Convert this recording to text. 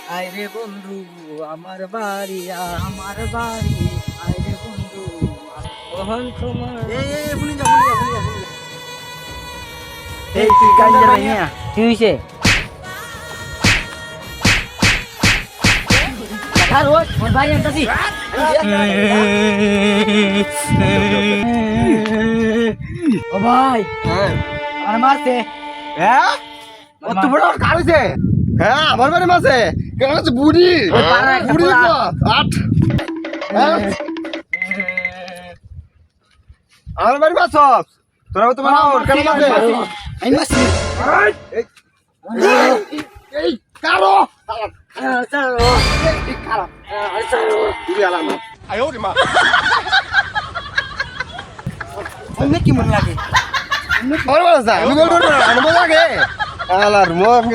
আয় রে বন্ধু আমার বাড়ি আয় রে বন্ধু ওহন তোমার এই তুই গাঞ্জা ভাইয়া কি হইছে আর ওই ওর ভাই আনতাছি ও ভাই হ্যাঁ আমার মারছে হ্যাঁ কত বড় কার হইছে হ্যাঁ আমার বাড়ি মাসে কেন আছে বুড়ি ওই পাড়ার একটা বুড়ি পোলা। আট হ্যাঁ আমার বাড়ি মাছ তোরা তো মানে কেন মাসে আমি মারছি এই কারো বুড়ি আলাম অনেক কি মন লাগে আমার বাড়ি আছে আমি বলবো না আমি বলাগে আলার মগ